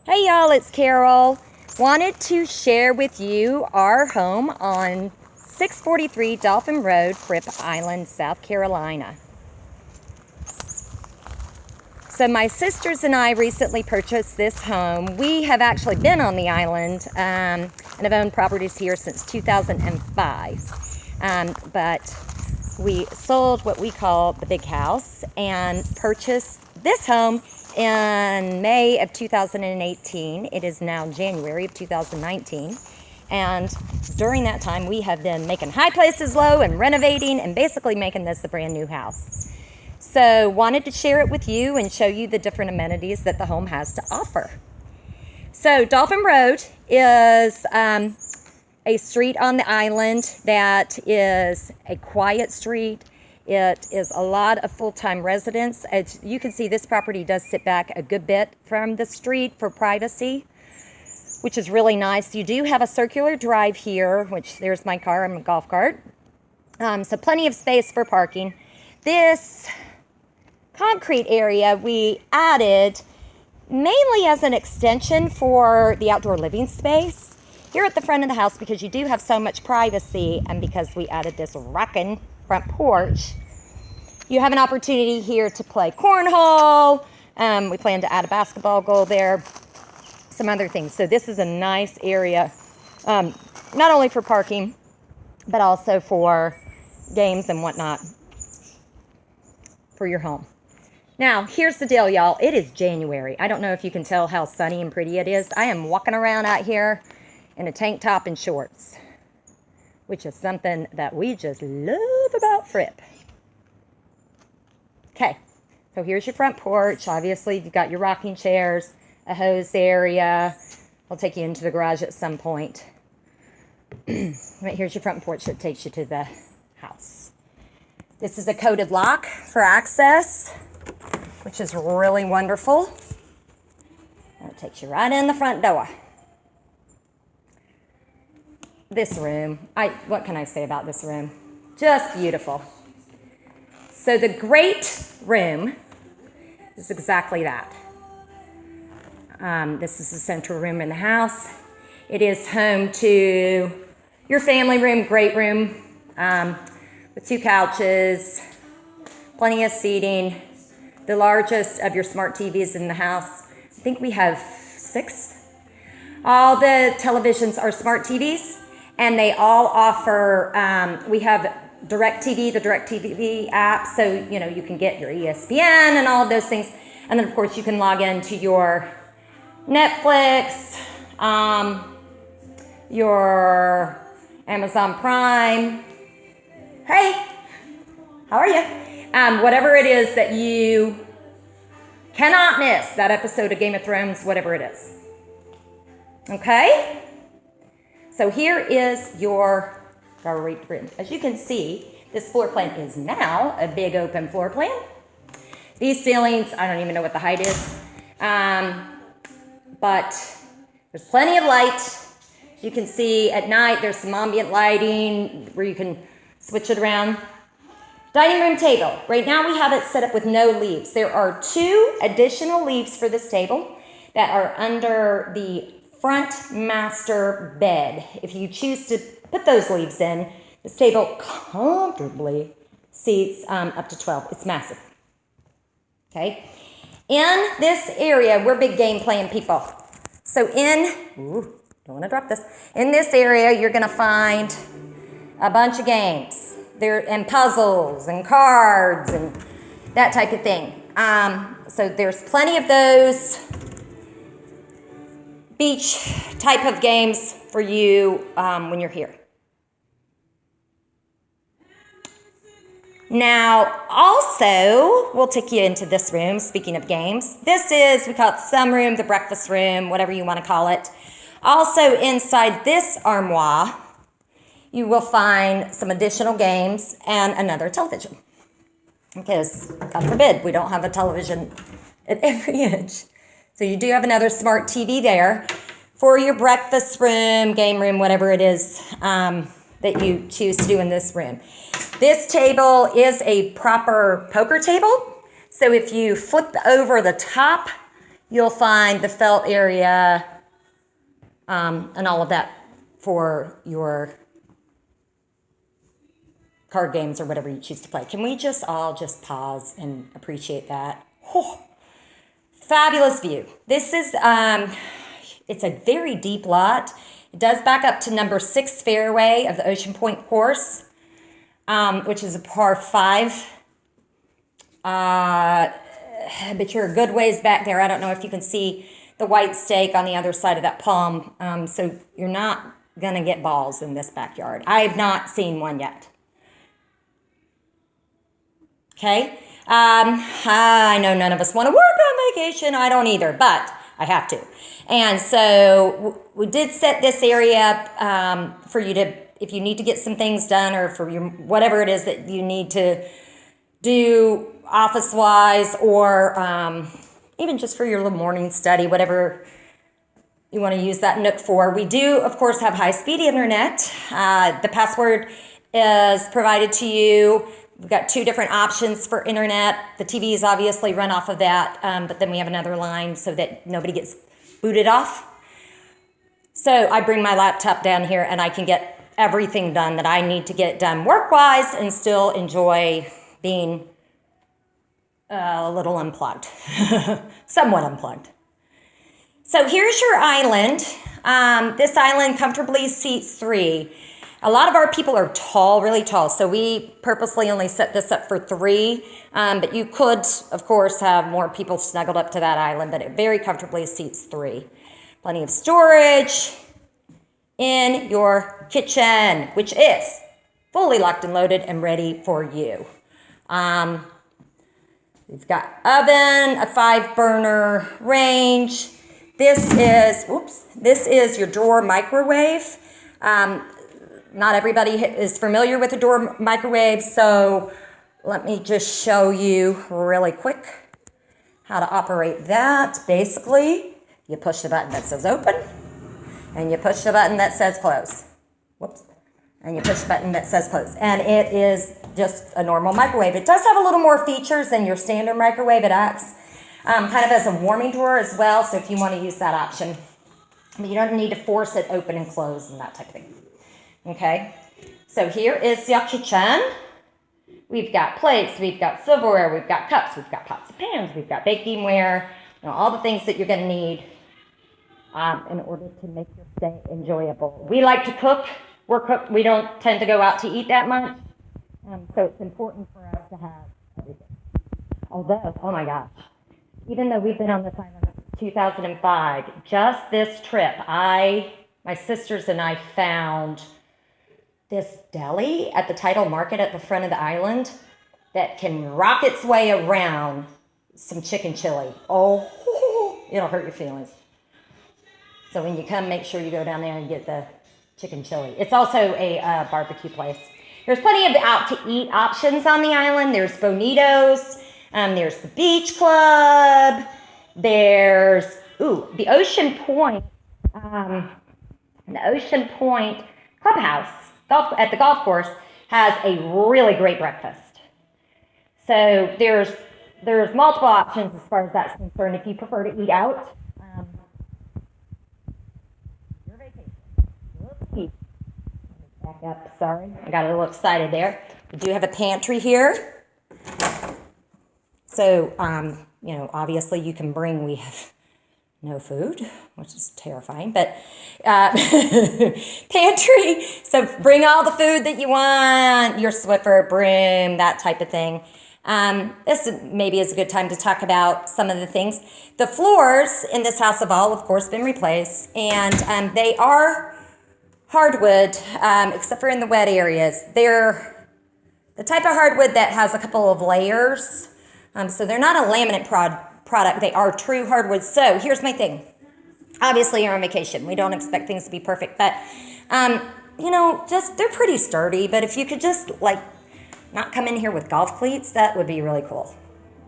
Hey y'all, it's Carol. Wanted to share with you our home on 643 Dolphin Road, Fripp Island, South Carolina. So my sisters and I recently purchased this home. We have actually been on the island and have owned properties here since 2005. But we sold what we call the big house and purchased this home in May of 2018. It is now January of 2019. And during that time, we have been making high places low and renovating and basically making this a brand new house. So wanted to share it with you and show you the different amenities that the home has to offer. So Dolphin Road is a street on the island that is a quiet street. It is a lot of full-time residents. As you can see, this property does sit back a good bit from the street for privacy, which is really nice. You do have a circular drive here, which there's my car and my golf cart. So plenty of space for parking. This concrete area we added mainly as an extension for the outdoor living space here at the front of the house, because you do have so much privacy, and because we added this rocking front porch, you have an opportunity here to play cornhole. We plan to add a basketball goal there, some other things. So this is a nice area, not only for parking, but also for games and whatnot for your home. Now, here's the deal, y'all. It is January. I don't know if you can tell how sunny and pretty it is. I am walking around out here in a tank top and shorts, which is something that we just love about Fripp. Okay, so here's your front porch. Obviously, you've got your rocking chairs, a hose area. I'll take you into the garage at some point. Right, here's your front porch that takes you to the house. This is a coded lock for access, which is really wonderful. And it takes you right in the front door. This room, what can I say about this room? Just beautiful. So the great room is exactly that. This is the central room in the house. It is home to your family room, great room, with 2 couches, plenty of seating, the largest of your smart TVs in the house. I think we have 6. All the televisions are smart TVs. And they all offer, we have DirecTV, the DirecTV app, so you can get your ESPN and all of those things. And then of course you can log into your Netflix, your Amazon Prime. Hey, how are you? Whatever it is that you cannot miss, that episode of Game of Thrones, whatever it is. Okay? So here is your great room. As you can see, this floor plan is now a big open floor plan. These ceilings, I don't even know what the height is, but there's plenty of light. As you can see, at night there's some ambient lighting where you can switch it around. Dining room table. Right now we have it set up with no leaves. There are 2 additional leaves for this table that are under the front master bed. If you choose to put those leaves in, this table comfortably seats up to 12. It's massive. Okay. In this area, we're big game playing people. So don't want to drop this. In this area, you're going to find a bunch of games and puzzles and cards and that type of thing. So there's plenty of those beach type of games for you when you're here. Now, also, we'll take you into this room, speaking of games. This is, we call it the sunroom, the breakfast room, whatever you want to call it. Also, inside this armoire, you will find some additional games and another television. Because, God forbid, we don't have a television at every inch. So you do have another smart TV there for your breakfast room, game room, whatever it is that you choose to do in this room. This table is a proper poker table. So if you flip over the top, you'll find the felt area and all of that for your card games or whatever you choose to play. Can we just all just pause and appreciate that? Oh, fabulous view. This is, it's a very deep lot. It does back up to number 6 fairway of the Ocean Point course, which is a par 5. But you're a good ways back there. I don't know if you can see the white stake on the other side of that palm. So you're not going to get balls in this backyard. I have not seen one yet. Okay. I know none of us want to work on vacation. I don't either, but I have to. And so we did set this area up for you to, if you need to get some things done or for your whatever it is that you need to do office-wise or even just for your little morning study, whatever you want to use that nook for. We do, of course, have high-speed internet. The password is provided to you. We've got 2 different options for internet. The TVs obviously run off of that, but then we have another line so that nobody gets booted off. So I bring my laptop down here and I can get everything done that I need to get done work-wise and still enjoy being a little unplugged, somewhat unplugged. So here's your island. This island comfortably seats 3. A lot of our people are tall, really tall, so we purposely only set this up for 3, but you could, of course, have more people snuggled up to that island, but it very comfortably seats 3. Plenty of storage in your kitchen, which is fully locked and loaded and ready for you. We've got oven, a 5-burner range. This is your door microwave. Not everybody is familiar with a door microwave, so let me just show you really quick how to operate that. Basically, you push the button that says open, and you push the button that says close. Whoops. And you push the button that says close. And it is just a normal microwave. It does have a little more features than your standard microwave. It acts kind of as a warming drawer as well, so if you want to use that option. But you don't need to force it open and close and that type of thing. Okay, so here is your kitchen. We've got plates, we've got silverware, we've got cups, we've got pots and pans, we've got baking ware, all the things that you're going to need in order to make your stay enjoyable. We like to cook. We don't tend to go out to eat that much, so it's important for us to have everything. Although, oh my gosh, even though we've been on this island since 2005, just this trip, my sisters and I found this deli at the Tidal Market at the front of the island that can rock its way around some chicken chili. Oh, it'll hurt your feelings. So when you come, make sure you go down there and get the chicken chili. It's also a barbecue place. There's plenty of out-to-eat options on the island. There's Bonitos. There's the Beach Club. There's, the Ocean Point. The Ocean Point Clubhouse at the golf course has a really great breakfast. So there's multiple options as far as that's concerned. If you prefer to eat out, your vacation. Back up, sorry, I got a little excited there. We do have a pantry here. So, obviously you can bring, we have no food, which is terrifying, but pantry. So bring all the food that you want, your Swiffer, broom, that type of thing. This maybe is a good time to talk about some of the things. The floors in this house have all, of course, been replaced, and they are hardwood, except for in the wet areas. They're the type of hardwood that has a couple of layers, so they're not a laminate product. They are true hardwood. So here's my thing. Obviously, you're on vacation. We don't expect things to be perfect, but they're pretty sturdy. But if you could just not come in here with golf cleats, that would be really cool.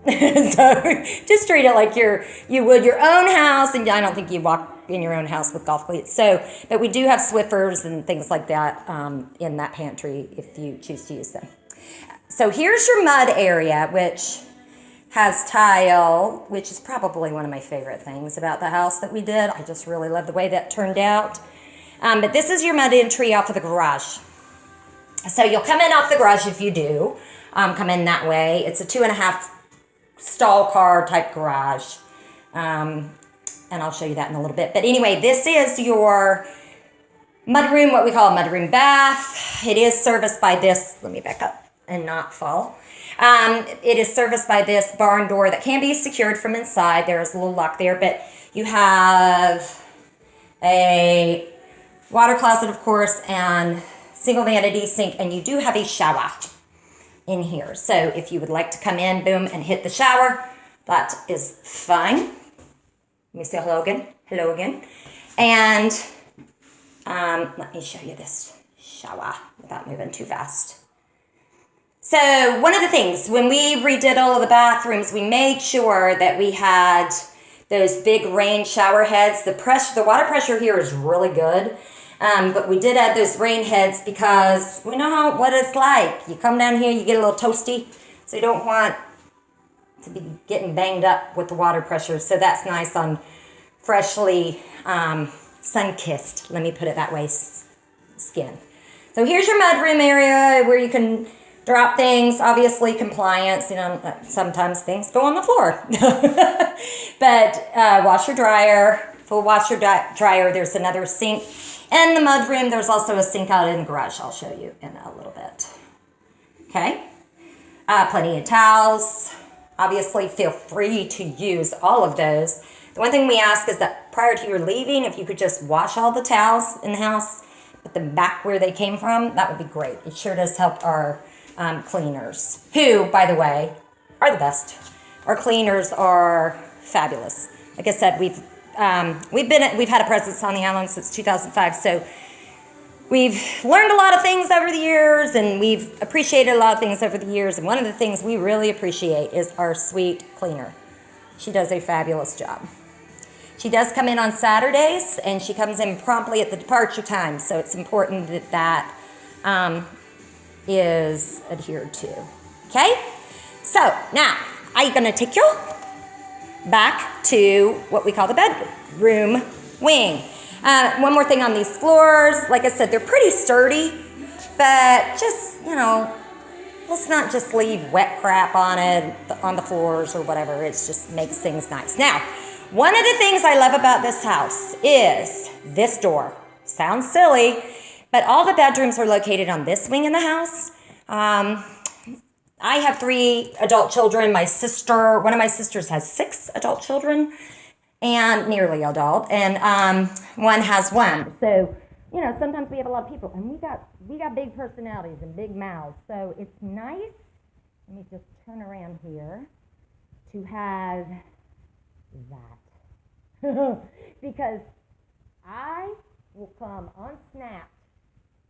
So just treat it like you would your own house, and I don't think you walk in your own house with golf cleats. So, but we do have Swiffers and things like that in that pantry if you choose to use them. So here's your mud area, which has tile, which is probably one of my favorite things about the house that we did. I just really love the way that turned out. But this is your mud entry off of the garage. So you'll come in off the garage if you do. Come in that way. It's a 2.5 stall car type garage. And I'll show you that in a little bit. But anyway, this is your mudroom, what we call a mudroom bath. It is serviced by this, let me back up and not fall. It is serviced by this barn door that can be secured from inside. There's a little lock there, but you have a water closet, of course, and single vanity sink, and you do have a shower in here. So if you would like to come in, boom, and hit the shower, that is fine. Let me say hello again. Hello again. And let me show you this shower without moving too fast. So one of the things, when we redid all of the bathrooms, we made sure that we had those big rain shower heads. The water pressure here is really good. But we did add those rain heads because we know what it's like. You come down here, you get a little toasty, so you don't want to be getting banged up with the water pressure. So that's nice on freshly sun-kissed, let me put it that way, skin. So here's your mudroom area where you can drop things. Obviously compliance, sometimes things go on the floor. But washer dryer, full washer dryer. There's another sink. In the mudroom, there's also a sink out in the garage. I'll show you in a little bit. Okay. Plenty of towels. Obviously, feel free to use all of those. The one thing we ask is that prior to your leaving, if you could just wash all the towels in the house, put them back where they came from, that would be great. It sure does help our cleaners, who, by the way, are the best. Our cleaners are fabulous. Like I said, we've had a presence on the island since 2005, so we've learned a lot of things over the years, and we've appreciated a lot of things over the years. And one of the things we really appreciate is our sweet cleaner. She does a fabulous job. She does come in on Saturdays, and she comes in promptly at the departure time, so it's important that that is adhered to. Okay? So now, I'm going to take you back to what we call the bedroom wing. One more thing on these floors. Like I said, they're pretty sturdy, but just, let's not just leave wet crap on it, on the floors or whatever. It just makes things nice. Now, one of the things I love about this house is this door. Sounds silly, but all the bedrooms are located on this wing in the house. I have 3 adult children. One of my sisters has 6 adult children, and nearly adult, and one has 1. So, sometimes we have a lot of people, and we got big personalities and big mouths. So it's nice. Let me just turn around here to have that, because I will come unsnapped.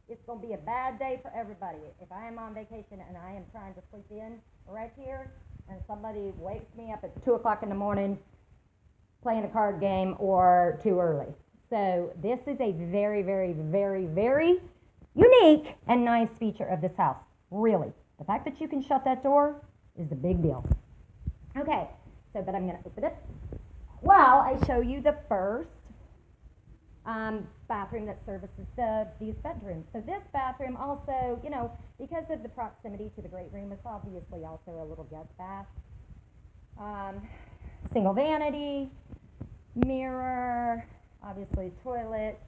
It's going to be a bad day for everybody. If I am on vacation and I am trying to sleep in right here, and somebody wakes me up at 2 o'clock in the morning playing a card game or too early. So this is a very, very, very, very unique and nice feature of this house. Really. The fact that you can shut that door is a big deal. Okay, but I'm going to open it while I show you the first bathroom that services these bedrooms. So this bathroom also, because of the proximity to the great room, it's obviously also a little guest bath. Single vanity, mirror, obviously toilet.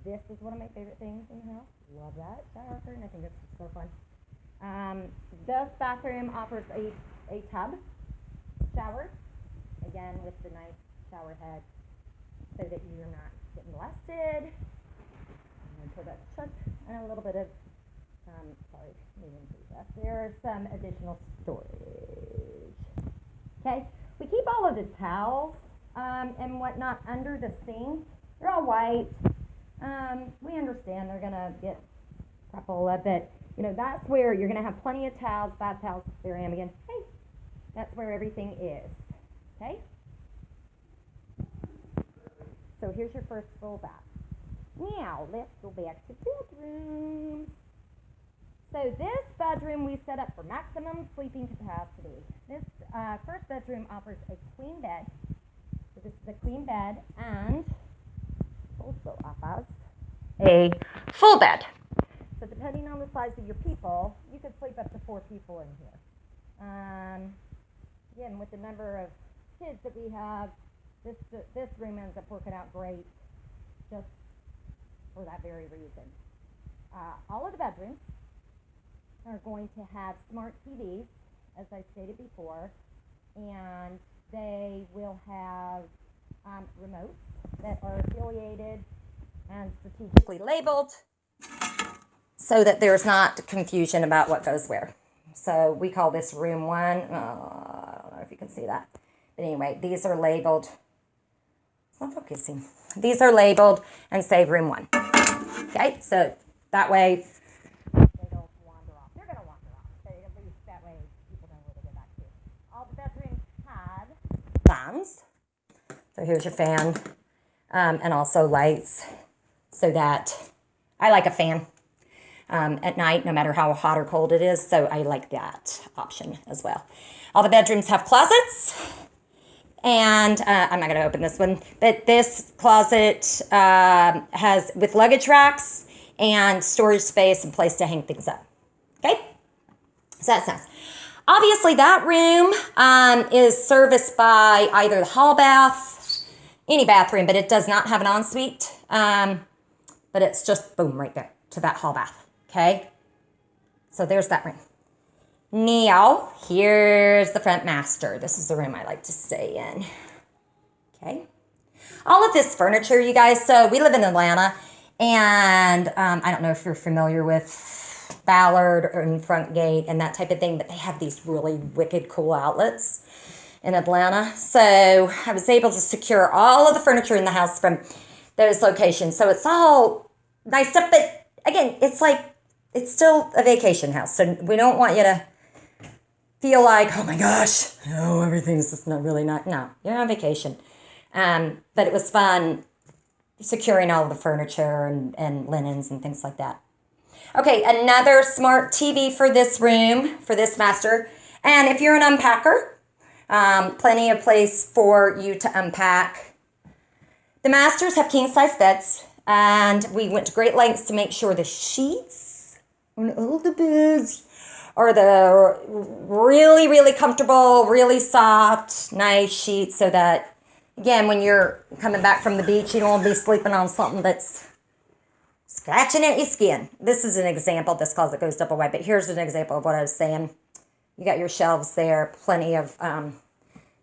This is one of my favorite things in the house. Love that shower curtain. I think it's so fun. This bathroom offers a tub shower, again with the nice shower head, so that you're not getting blasted. Until that's shut, and a little bit of, moving through that. There's some additional storage. Okay, we keep all of the towels and whatnot under the sink. They're all white. We understand they're gonna get crapola, but that's where you're gonna have plenty of towels, bath towels. There I am again. Hey, that's where everything is. Okay. So here's your first full bath. Now, let's go back to bedrooms. So this bedroom we set up for maximum sleeping capacity. This first bedroom offers a queen bed. So this is a queen bed, and also offers a full bed. So depending on the size of your people, you could sleep up to 4 people in here. Again, with the number of kids that we have, this room ends up working out great just for that very reason. All of the bedrooms are going to have smart TVs, as I stated before, and they will have remotes that are affiliated and strategically labeled so that there's not confusion about what goes where. So we call this room 1. I don't know if you can see that. But anyway, these are labeled. It's not focusing. These are labeled and say room 1. Okay, so that way they don't wander off. They're going to wander off, but at least that way people know where to go back to. All the bedrooms had fans. So here's your fan, and also lights, so that I like a fan at night, no matter how hot or cold it is, so I like that option as well. All the bedrooms have closets, and I'm not going to open this one, but this closet has with luggage racks and storage space and place to hang things up. Okay, so that's nice. Obviously, that room is serviced by either the hall bath, any bathroom, but it does not have an ensuite. But it's just boom right there to that hall bath. Okay, so there's that room. Now, here's the front master. This is the room I like to stay in. Okay, all of this furniture, you guys. So we live in Atlanta, and I don't know if you're familiar with Ballard or in Front Gate and that type of thing, but they have these really wicked cool outlets in Atlanta. So I was able to secure all of the furniture in the house from those locations. So it's all nice stuff, but again, it's like, it's still a vacation house. So we don't want you to feel like, oh my gosh, oh, everything's just not really not. No, you're on vacation. But it was fun securing all of the furniture and linens and things like that. Okay, another smart TV for this room, for this master. And if you're an unpacker, plenty of place for you to unpack. The masters have king-size beds, and we went to great lengths to make sure the sheets on all the beds are the really, really comfortable, really soft, nice sheets, so that, again, when you're coming back from the beach, you don't want to be sleeping on something that's scratching at your skin. This is an example. This closet goes double wide, but here's an example of what I was saying. You got your shelves there, plenty of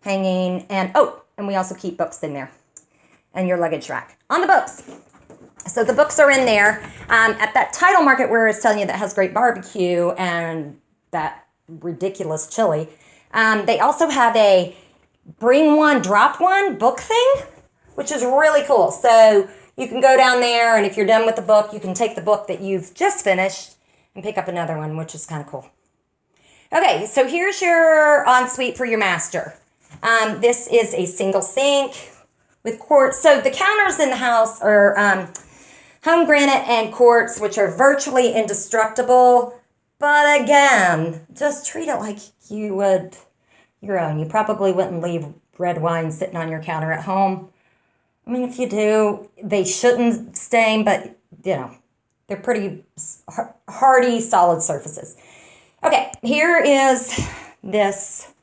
hanging, and we also keep books in there, and your luggage rack. On the books. So the books are in there. At that title market where I was telling you that has great barbecue and that ridiculous chili, they also have a bring one, drop one book thing, which is really cool. So you can go down there, and if you're done with the book, you can take the book that you've just finished and pick up another one, which is kind of cool. Okay, so here's your ensuite for your master. This is a single sink with quartz. So the counters in the house are home granite and quartz, which are virtually indestructible. But again, just treat it like you would your own. You probably wouldn't leave red wine sitting on your counter at home. I mean, if you do, they shouldn't stain, but, you know, they're pretty hardy, solid surfaces. Okay, here is this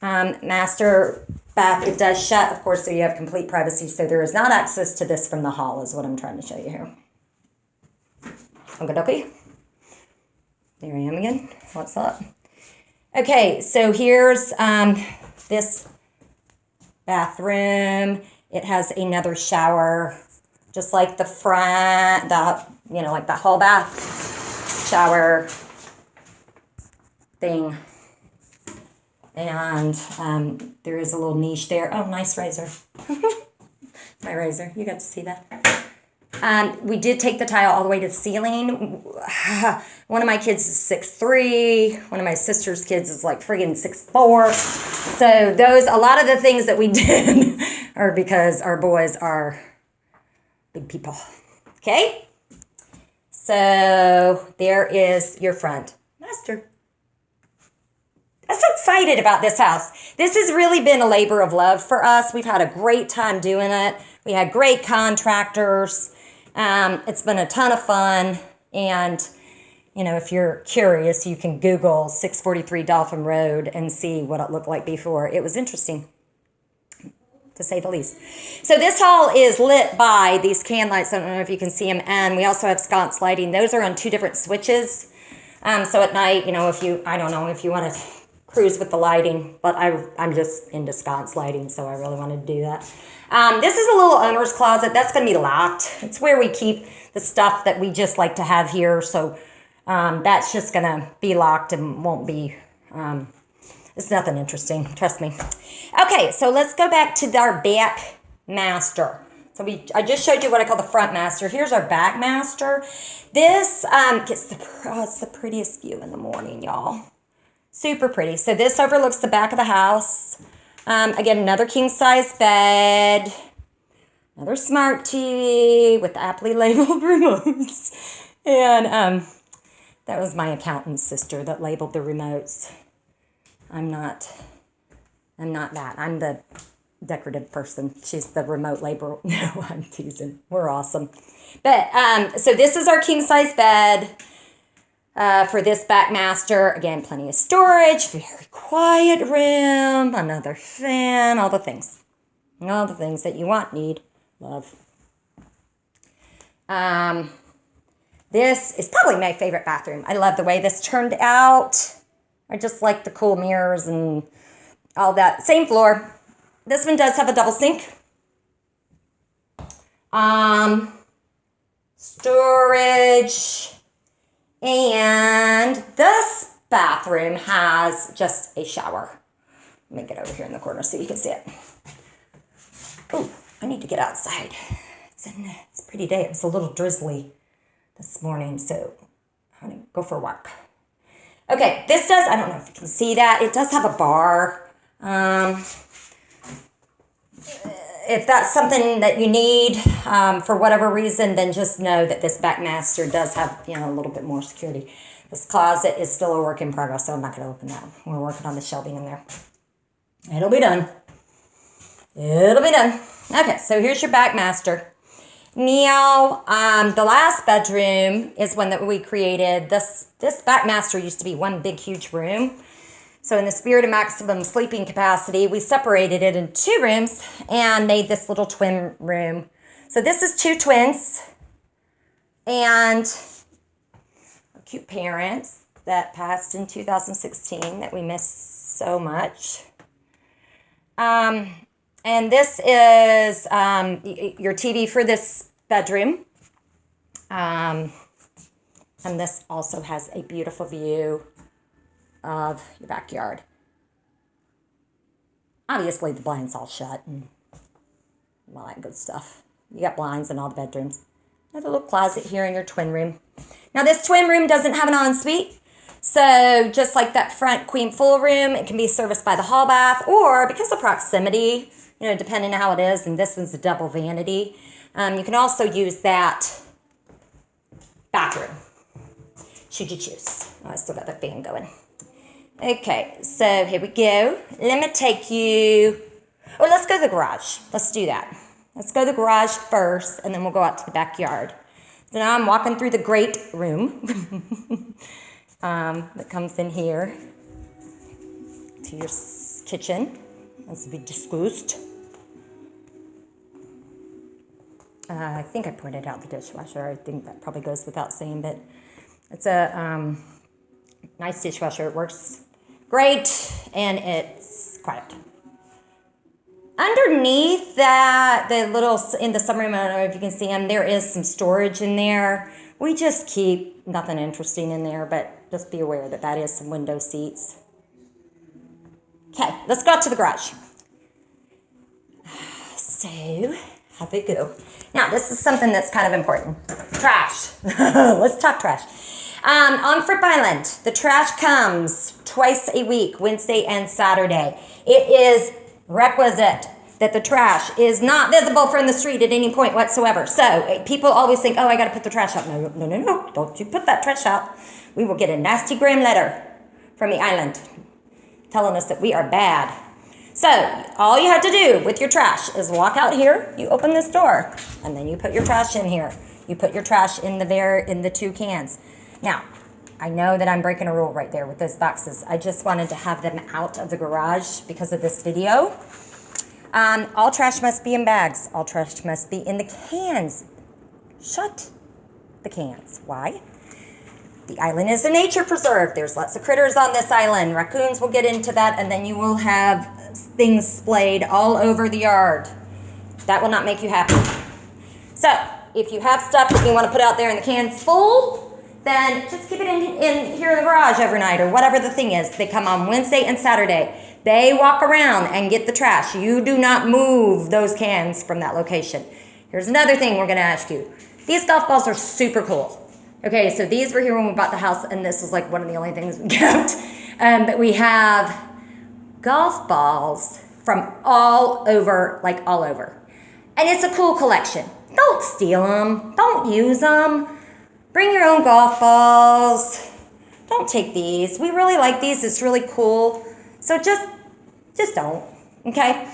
master bath. It does shut, of course, so you have complete privacy. So there is not access to this from the hall is what I'm trying to show you here. Okay. There I am again. What's up? Okay, so here's this bathroom. It has another shower, just like the front, like the hall bath shower thing. And there is a little niche there. Oh, nice razor. My razor. You got to see that. We did take the tile all the way to the ceiling. One of my kids is 6'3". One of my sister's kids is like friggin' 6'4". So a lot of the things that we did are because our boys are big people. Okay? So there is your front master. I'm so excited about this house. This has really been a labor of love for us. We've had a great time doing it. We had great contractors. It's been a ton of fun. And, you know, if you're curious, you can Google 643 Dolphin Road and see what it looked like before. It was interesting, to say the least. So this hall is lit by these can lights. I don't know if you can see them. And we also have sconce lighting. Those are on 2 different switches. So at night, you know, I don't know if you want to cruise with the lighting, but I'm just into sconce lighting, so I really wanted to do that. This is a little owner's closet. That's going to be locked. It's where we keep the stuff that we just like to have here, so that's just going to be locked and won't be, it's nothing interesting, trust me. Okay, so let's go back to our back master. So I just showed you what I call the front master. Here's our back master. This gets it's the prettiest view in the morning, y'all. Super pretty. So this overlooks the back of the house. Again, another king-size bed. Another smart TV with aptly labeled remotes. And that was my accountant's sister that labeled the remotes. I'm not that. I'm the decorative person. She's the remote labeler. No, I'm teasing. We're awesome. But so this is our king-size bed. For this back master, again, plenty of storage, very quiet room, another fan, all the things that you want, need, love. This is probably my favorite bathroom. I love the way this turned out. I just like the cool mirrors and all that. Same floor. This one does have a double sink. Storage. And this bathroom has just a shower. Let me get over here in the corner so you can see it. Oh, I need to get outside. It's a pretty day. It was a little drizzly this morning, so I'm going to go for a walk. Okay, this does, I don't know if you can see that. It does have a bar. If that's something that you need for whatever reason, then just know that this back master does have, you know, a little bit more security. This closet is still a work in progress, so I'm not going to open that. We're working on the shelving in there. It'll be done. It'll be done. Okay, so here's your back master. Now, the last bedroom is one that we created. This back master used to be one big, huge room. So in the spirit of maximum sleeping capacity, we separated it in 2 rooms and made this little twin room. So this is 2 twins and cute parents that passed in 2016 that we miss so much. And this is your TV for this bedroom. And this also has a beautiful view of your backyard. Obviously the blinds all shut and all that good stuff. You got blinds in all the bedrooms. Another little closet here in your twin room. Now this twin room doesn't have an ensuite, so just like that front queen full room, it can be serviced by the hall bath, or because of proximity, you know, depending on how it is, and this one's a double vanity, you can also use that bathroom, should you choose. Oh, I still got that fan going. Okay, so here we go. Let me take you, let's go to the garage. Let's do that. Let's go to the garage first, and then we'll go out to the backyard. So now I'm walking through the great room that comes in here to your kitchen, as we discussed. I think I pointed out the dishwasher. I think that probably goes without saying, but it's a nice dishwasher. It works great, and it's quiet. Underneath that, the little, in the sunroom, I don't know if you can see them, there is some storage in there. We just keep nothing interesting in there, but just be aware that that is some window seats. Okay, let's go out to the garage. So, how'd it go? Now, this is something that's kind of important. Trash. Let's talk trash. On Fripp Island, the trash comes twice a week, Wednesday and Saturday. It is requisite that the trash is not visible from the street at any point whatsoever. So people always think, oh, I got to put the trash out. No, no, no, no. Don't you put that trash out. We will get a nasty gram letter from the island telling us that we are bad. So all you have to do with your trash is walk out here, you open this door, and then you put your trash in here. You put your trash in the 2 cans. Now, I know that I'm breaking a rule right there with those boxes. I just wanted to have them out of the garage because of this video. All trash must be in bags. All trash must be in the cans. Shut the cans. Why? The island is a nature preserve. There's lots of critters on this island. Raccoons will get into that, and then you will have things splayed all over the yard. That will not make you happy. So, if you have stuff that you want to put out there and the can's full, then just keep it in here in the garage overnight or whatever the thing is. They come on Wednesday and Saturday. They walk around and get the trash. You do not move those cans from that location. Here's another thing we're going to ask you. These golf balls are super cool. Okay, so these were here when we bought the house, and this was like one of the only things we kept. But we have golf balls from all over, like all over. And it's a cool collection. Don't steal them. Don't use them. Bring your own golf balls. Don't take these. We really like these. It's really cool. So just don't, okay?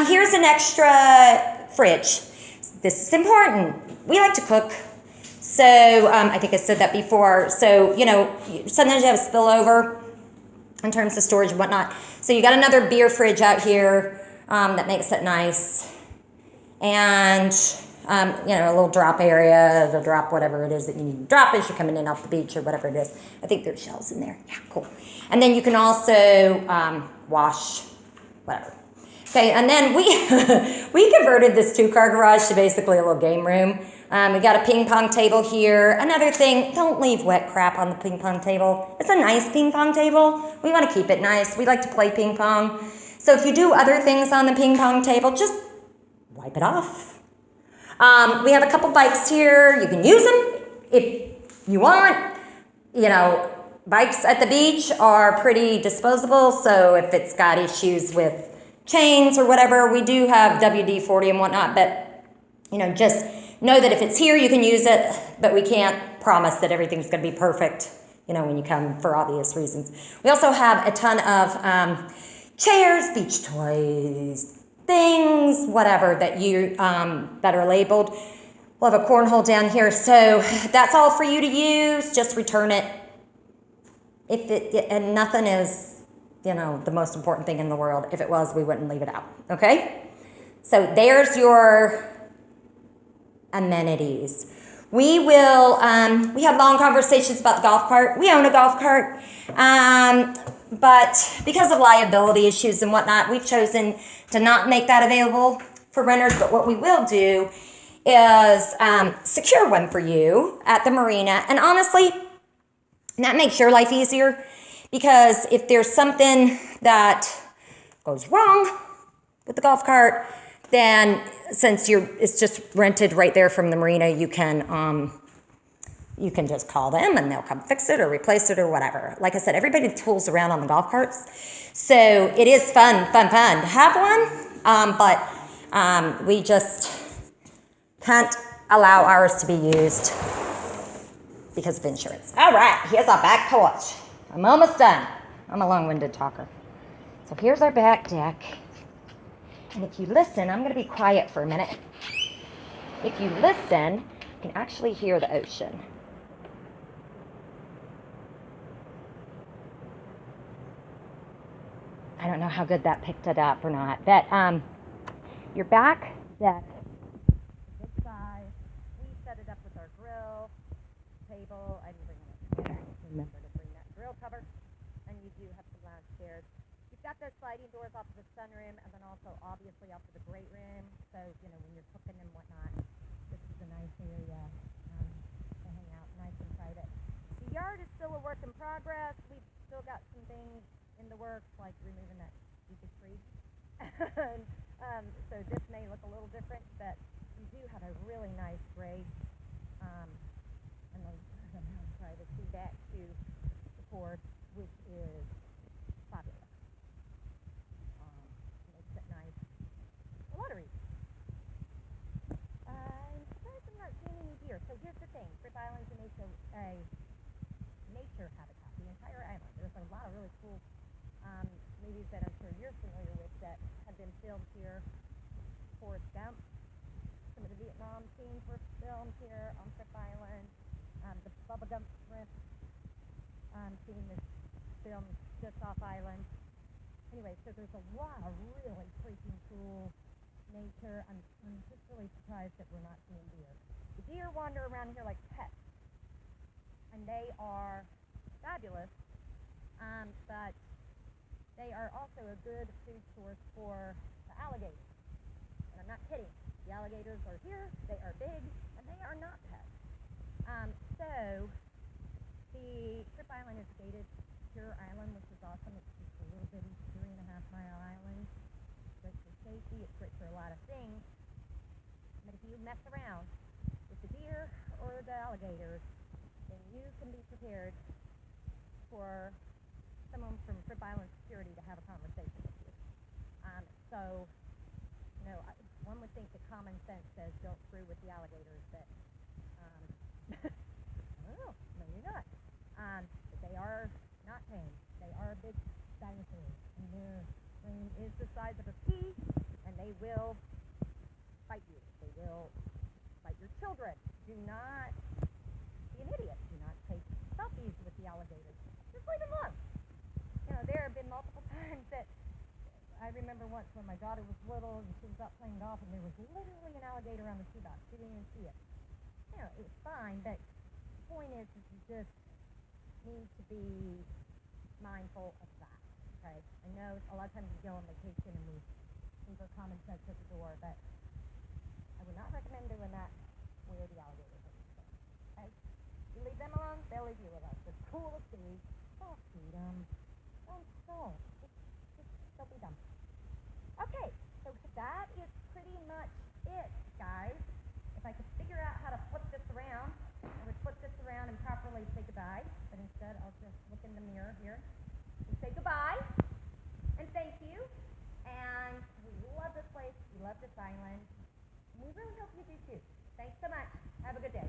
Here's an extra fridge. This is important. We like to cook. So I think I said that before. So, you know, sometimes you have a spillover in terms of storage and whatnot. So you got another beer fridge out here that makes it nice. And, you know, a little drop area, the drop whatever it is that you need to drop as you're coming in off the beach or whatever it is. I think there's shelves in there. Yeah, cool. And then you can also wash whatever. Okay, and then we converted this 2-car garage to basically a little game room. We got a ping pong table here. Another thing, don't leave wet crap on the ping pong table. It's a nice ping pong table. We want to keep it nice. We like to play ping pong. So if you do other things on the ping pong table, just wipe it off. We have a couple bikes here. You can use them if you want. You know, bikes at the beach are pretty disposable. So if it's got issues with chains or whatever, we do have WD-40 and whatnot. But, you know, just know that if it's here, you can use it, but we can't promise that everything's going to be perfect, you know, when you come for obvious reasons. We also have a ton of chairs, beach toys, things, whatever that you that are labeled. We'll have a cornhole down here, so that's all for you to use. Just return it. And nothing is, you know, the most important thing in the world. If it was, we wouldn't leave it out. Okay? So there's your amenities. We will, we have long conversations about the golf cart. We own a golf cart, but because of liability issues and whatnot, we've chosen to not make that available for renters. But what we will do is secure one for you at the marina. And honestly, that makes your life easier, because if there's something that goes wrong with the golf cart, then since it's just rented right there from the marina, you can just call them and they'll come fix it or replace it or whatever. Like I said, everybody tools around on the golf carts, so it is fun to have one. But we just can't allow ours to be used because of insurance. All right, here's our back porch. I'm almost done. I'm a long-winded talker. So here's our back deck. And if you listen, I'm going to be quiet for a minute. If you listen, you can actually hear the ocean. I don't know how good that picked it up or not, but your back deck is a good size. We set it up with our grill, table. I didn't bring it up. Remember to bring that grill cover. And you do have some lounge chairs. You've got those sliding doors off to the sunroom, and then also obviously off to the great room. So, you know, when you're cooking and whatnot, this is a nice area to hang out, nice and private. The yard is still a work in progress. We've still got some things in the works, like removing that stupid tree. So this may look a little different, but we do have a really nice grace and a privacy back to the porch, which is fabulous. Makes it nice. A thing. Fripp Island's a nature habitat, the entire island. There's a lot of really cool movies that I'm sure you're familiar with that have been filmed here. Forrest Gump, some of the Vietnam scenes were filmed here on Fripp Island. The Bubba Gump Shrimp scene is filmed just off island. Anyway, so there's a lot of really freaking cool nature. I'm just really surprised that we're not seeing deer. The deer wander around here like pets, and they are fabulous, but they are also a good food source for the alligators. And I'm not kidding. The alligators are here, they are big, and they are not pets. So the Fripp Island is a gated secure island, which is awesome. It's just a little bitty 3.5-mile island. It's great for safety, it's great for a lot of things. But if you mess around with the deer or the alligators, then you can be prepared for someone from Fripp Island Security to have a conversation with you. So, you know, one would think that common sense says don't screw with the alligators, but I don't know, maybe not. But they are not tame. They are big dinosaurs, and their brain is the size of a pea, and they will bite you. They will bite your children. Do not be an idiot. Do not take selfies with the alligators. Just leave them alone. You know, there have been multiple times that I remember once when my daughter was little and she was out playing golf and there was literally an alligator on the tee box. She didn't even see it. You know, it was fine, but the point is you just need to be mindful of that, okay? I know a lot of times we go on vacation and we leave our common sense at the door, but I would not recommend doing that where the alligators are. Okay? You leave them alone, they'll leave you alone. It's cool to see. Don't feed them. Don't. Just don't be dumb. Okay, so that is pretty much it, guys. If I could figure out how to flip this around, I would flip this around and properly say goodbye. But instead, I'll just look in the mirror here and say goodbye and thank you. And we love this place. We love this island. And we really hope you do too. Thanks so much. Have a good day.